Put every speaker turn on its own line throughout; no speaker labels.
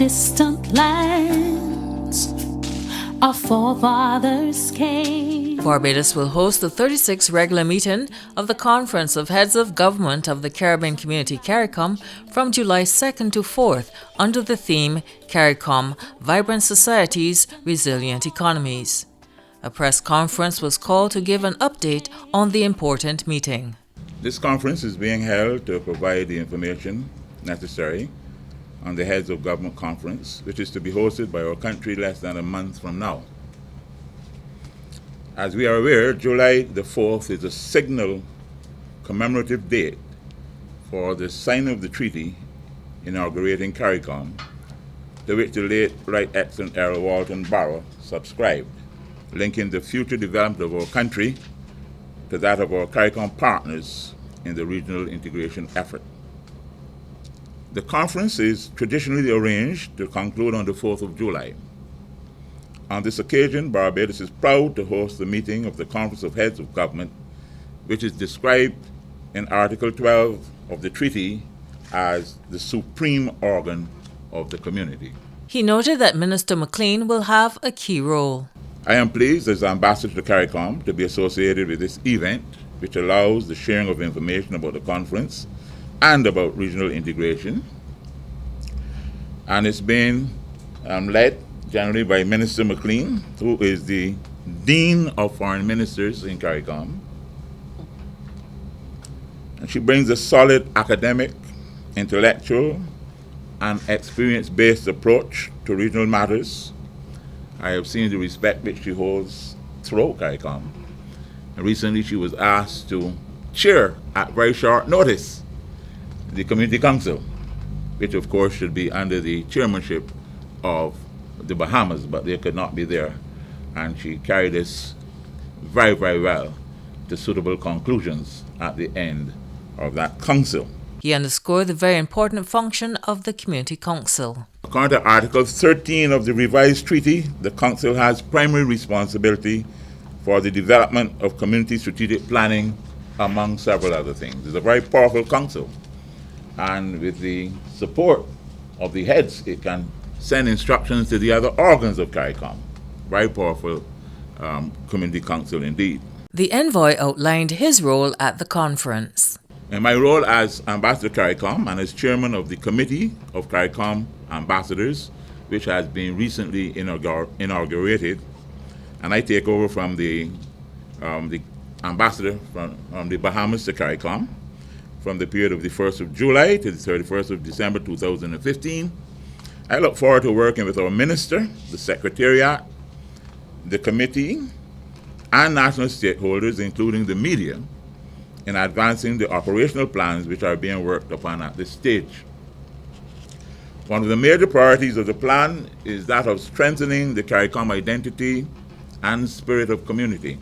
distant lands our forefathers came.
Barbados will host the 36th regular meeting of the Conference of Heads of Government of the Caribbean Community CARICOM from July 2nd to 4th under the theme CARICOM, Vibrant Societies, Resilient Economies. A press conference was called to give an update on the important meeting.
This conference is being held to provide the information necessary on the Heads of Government Conference, which is to be hosted by our country less than a month from now. As we are aware, July the 4th is a signal commemorative date for the signing of the treaty inaugurating CARICOM, to which the late Right Excellent Earl Walton Barrow subscribed, linking the future development of our country to that of our CARICOM partners in the regional integration effort. The conference is traditionally arranged to conclude on the 4th of July. On this occasion, Barbados is proud to host the meeting of the Conference of Heads of Government, which is described in Article 12 of the treaty as the supreme organ of the community.
He noted that Minister McLean will have a key role.
I am pleased as Ambassador to CARICOM to be associated with this event, which allows the sharing of information about the conference and about regional integration. And it's been led generally by Minister McLean, who is the Dean of Foreign Ministers in CARICOM. And she brings a solid academic, intellectual, and experience-based approach to regional matters. I have seen the respect which she holds throughout CARICOM. And recently she was asked to chair at very short notice the Community Council, which of course should be under the chairmanship of the Bahamas, but they could not be there. And she carried this very, very well to suitable conclusions at the end of that council.
He underscored the very important function of the Community Council.
According to Article 13 of the revised treaty, the Council has primary responsibility for the development of community strategic planning, among several other things. It's a very powerful council, and with the support of the heads, it can send instructions to the other organs of CARICOM. Very powerful community council indeed.
The envoy outlined his role at the conference.
In my role as Ambassador to CARICOM and as Chairman of the Committee of CARICOM Ambassadors, which has been recently inaugurated, and I take over from the Ambassador from the Bahamas to CARICOM, from the period of the 1st of July to the 31st of December 2015. I look forward to working with our Minister, the Secretariat, the Committee, and national stakeholders, including the media, in advancing the operational plans which are being worked upon at this stage. One of the major priorities of the plan is that of strengthening the CARICOM identity and spirit of community,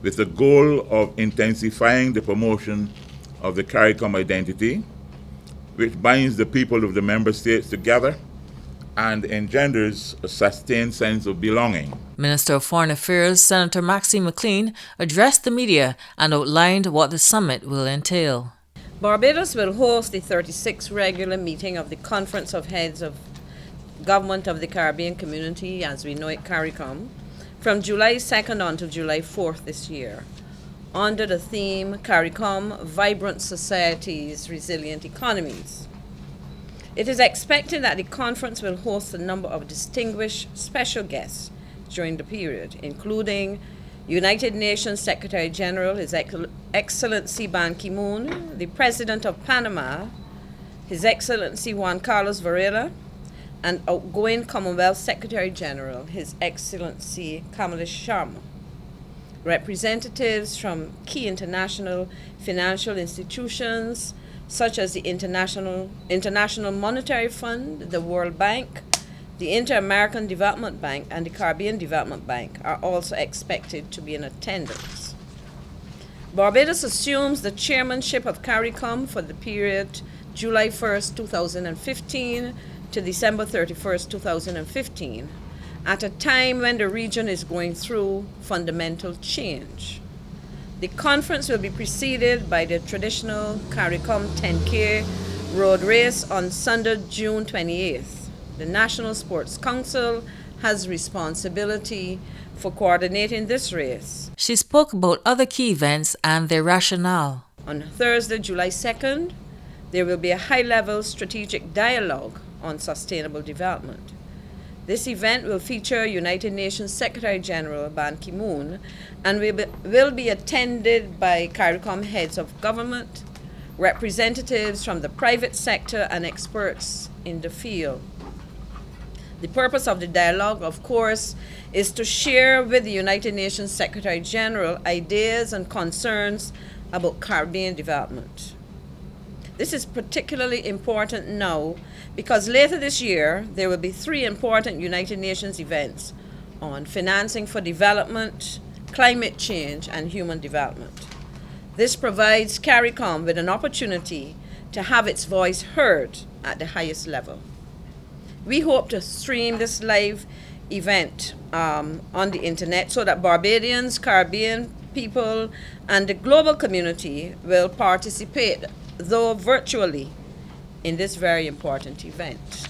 with the goal of intensifying the promotion of the CARICOM identity, which binds the people of the member states together and engenders a sustained sense of belonging.
Minister of Foreign Affairs, Senator Maxine McLean, addressed the media and outlined what the summit will entail.
Barbados will host the 36th regular meeting of the Conference of Heads of Government of the Caribbean Community, as we know it, CARICOM, from July 2nd on to July 4th this year, under the theme CARICOM, Vibrant Societies, Resilient Economies. It is expected that the conference will host a number of distinguished special guests during the period, including United Nations Secretary General, His Excellency Ban Ki-moon, the President of Panama, His Excellency Juan Carlos Varela, and outgoing Commonwealth Secretary General, His Excellency Kamala Sharma. Representatives from key international financial institutions such as the International Monetary Fund, the World Bank, the Inter-American Development Bank, and the Caribbean Development Bank are also expected to be in attendance. Barbados assumes the chairmanship of CARICOM for the period July 1st, 2015 to December 31st, 2015, at a time when the region is going through fundamental change. The conference will be preceded by the traditional CARICOM 10K road race on Sunday, June 28th. The National Sports Council has responsibility for coordinating this race.
She spoke about other key events and their rationale.
On Thursday, July 2nd, there will be a high-level strategic dialogue on sustainable development. This event will feature United Nations Secretary General Ban Ki-moon and will be attended by CARICOM heads of government, representatives from the private sector, and experts in the field. The purpose of the dialogue, of course, is to share with the United Nations Secretary General ideas and concerns about Caribbean development. This is particularly important now because later this year there will be 3 important United Nations events on financing for development, climate change, and human development. This provides CARICOM with an opportunity to have its voice heard at the highest level. We hope to stream this live event on the internet so that Barbadians, Caribbean people, and the global community will participate, though virtually, in this very important event.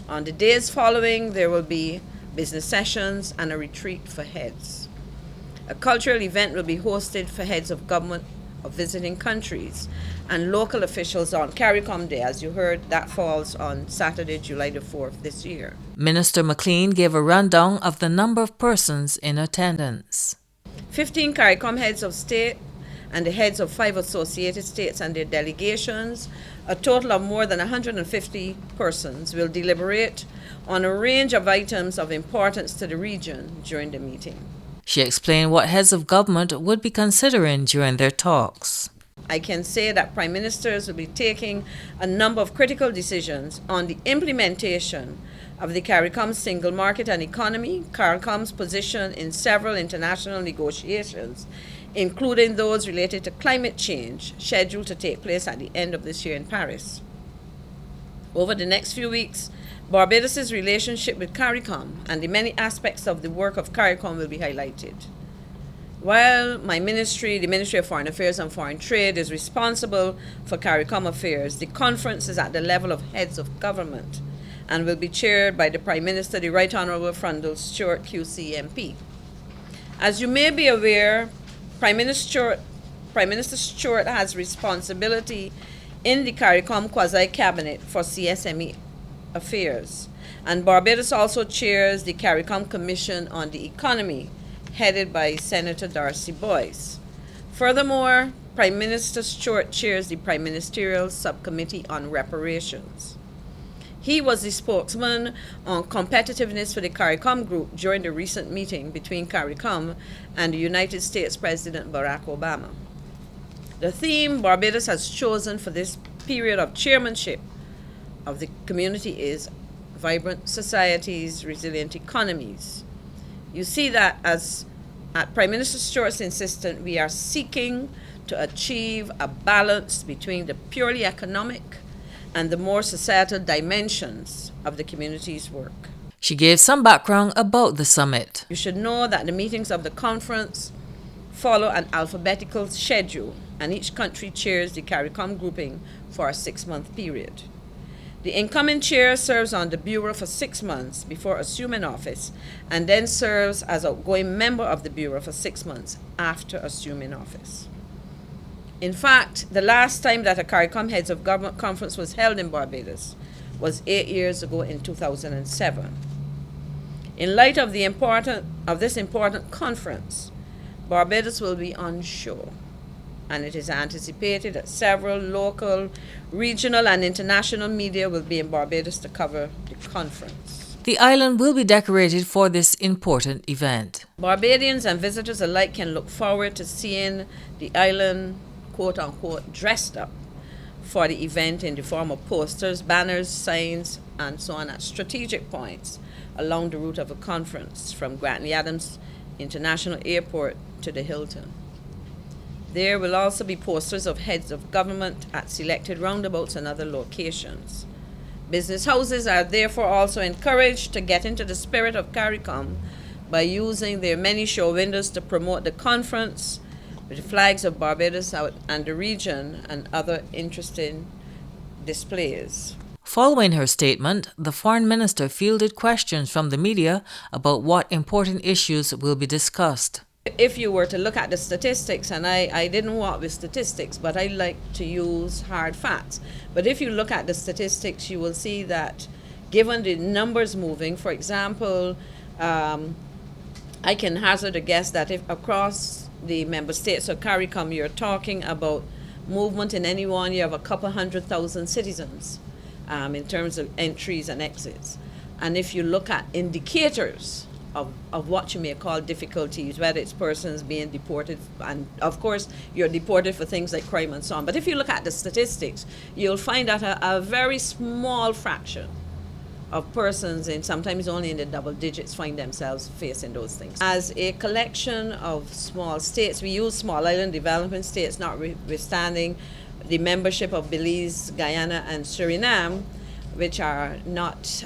On the days following, there will be business sessions and a retreat for heads. A cultural event will be hosted for heads of government of visiting countries and local officials on CARICOM Day. As you heard, that falls on Saturday, July the 4th this year.
Minister McLean gave a rundown of the number of persons in attendance.
15 CARICOM heads of state and the heads of 5 associated states and their delegations, a total of more than 150 persons, will deliberate on a range of items of importance to the region during the meeting.
She explained what heads of government would be considering during their talks.
I can say that prime ministers will be taking a number of critical decisions on the implementation of the CARICOM single market and economy, CARICOM's position in several international negotiations, including those related to climate change, scheduled to take place at the end of this year in Paris. Over the next few weeks, Barbados' relationship with CARICOM and the many aspects of the work of CARICOM will be highlighted. While my ministry, the Ministry of Foreign Affairs and Foreign Trade, is responsible for CARICOM affairs, the conference is at the level of heads of government and will be chaired by the Prime Minister, the Right Honourable Frundle Stewart, QC MP. As you may be aware, Prime Minister Stewart has responsibility in the CARICOM quasi-cabinet for CSME affairs, and Barbados also chairs the CARICOM Commission on the Economy, headed by Senator Darcy Boyce. Furthermore, Prime Minister Stewart chairs the Prime Ministerial Subcommittee on Reparations. He was the spokesman on competitiveness for the CARICOM group during the recent meeting between CARICOM and the United States President Barack Obama. The theme Barbados has chosen for this period of chairmanship of the community is Vibrant Societies, Resilient Economies. You see that as at Prime Minister Stewart's insistence, we are seeking to achieve a balance between the purely economic and the more societal dimensions of the community's work.
She gave some background about the summit.
You should know that the meetings of the conference follow an alphabetical schedule, and each country chairs the CARICOM grouping for a 6-month period. The incoming chair serves on the Bureau for 6 months before assuming office, and then serves as an outgoing member of the Bureau for 6 months after assuming office. In fact, the last time that a CARICOM Heads of Government conference was held in Barbados was 8 years ago in 2007. In light of this important conference, Barbados will be on show, and it is anticipated that several local, regional, and international media will be in Barbados to cover the conference.
The island will be decorated for this important event.
Barbadians and visitors alike can look forward to seeing the island, quote-unquote, dressed up for the event in the form of posters, banners, signs, and so on at strategic points along the route of the conference, from Grantley Adams International Airport to the Hilton. There will also be posters of heads of government at selected roundabouts and other locations. Business houses are therefore also encouraged to get into the spirit of CARICOM by using their many show windows to promote the conference with the flags of Barbados and the region and other interesting displays.
Following her statement, the Foreign Minister fielded questions from the media about what important issues will be discussed.
If you were to look at the statistics, and I didn't work with statistics, but I like to use hard facts. But if you look at the statistics, you will see that given the numbers moving, for example, I can hazard a guess that if across the member states of CARICOM, you're talking about movement in any one year of a couple 100,000 citizens in terms of entries and exits. And if you look at indicators of what you may call difficulties, whether it's persons being deported, and of course you're deported for things like crime and so on. But if you look at the statistics, you'll find that a very small fraction of persons, and sometimes only in the double digits, find themselves facing those things. As a collection of small states, we use small island development states, notwithstanding the membership of Belize, Guyana, and Suriname, which are not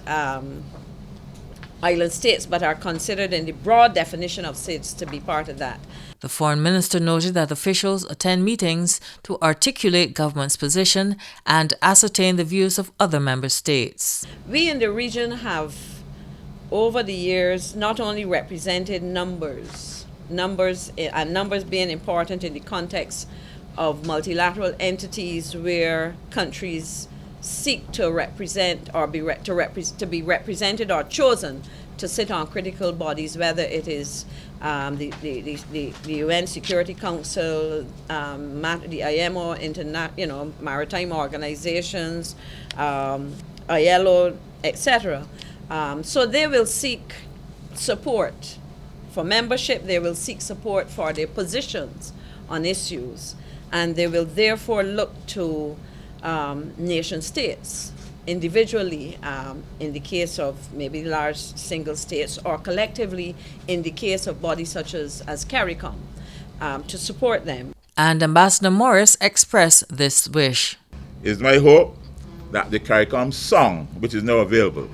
island states, but are considered in the broad definition of states to be part of that.
The Foreign Minister noted that officials attend meetings to articulate government's position and ascertain the views of other member states.
We in the region have, over the years, not only represented numbers being important in the context of multilateral entities where countries seek to represent or be represented or chosen to sit on critical bodies, whether it is the UN Security Council, the IMO, maritime organizations, ILO, etc. So they will seek support for membership. They will seek support for their positions on issues, and they will therefore look to nation states individually in the case of maybe large single states, or collectively in the case of bodies such as CARICOM, to support them.
And Ambassador Morris expressed this wish.
It's my hope that the CARICOM song, which is now available,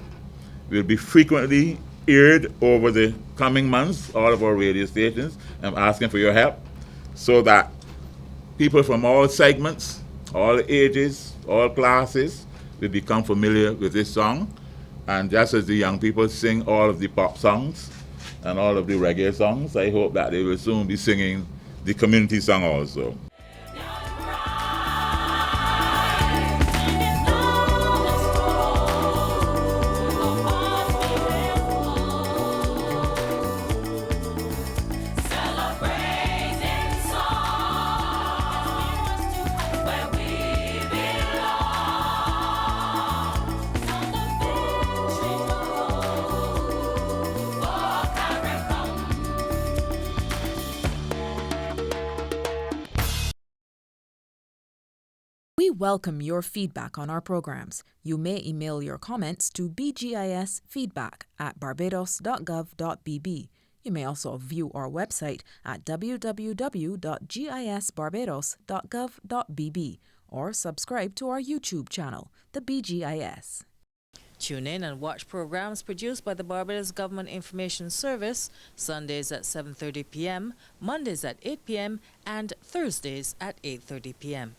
will be frequently aired over the coming months, all of our radio stations. I'm asking for your help so that people from all segments, all ages, all classes will become familiar with this song. And just as the young people sing all of the pop songs and all of the reggae songs, I hope that they will soon be singing the community song also.
We welcome your feedback on our programs. You may email your comments to bgisfeedback@barbados.gov.bb. You may also view our website at www.gisbarbados.gov.bb or subscribe to our YouTube channel, the BGIS.
Tune in and watch programs produced by the Barbados Government Information Service Sundays at 7:30 p.m., Mondays at 8 p.m., and Thursdays at 8:30 p.m.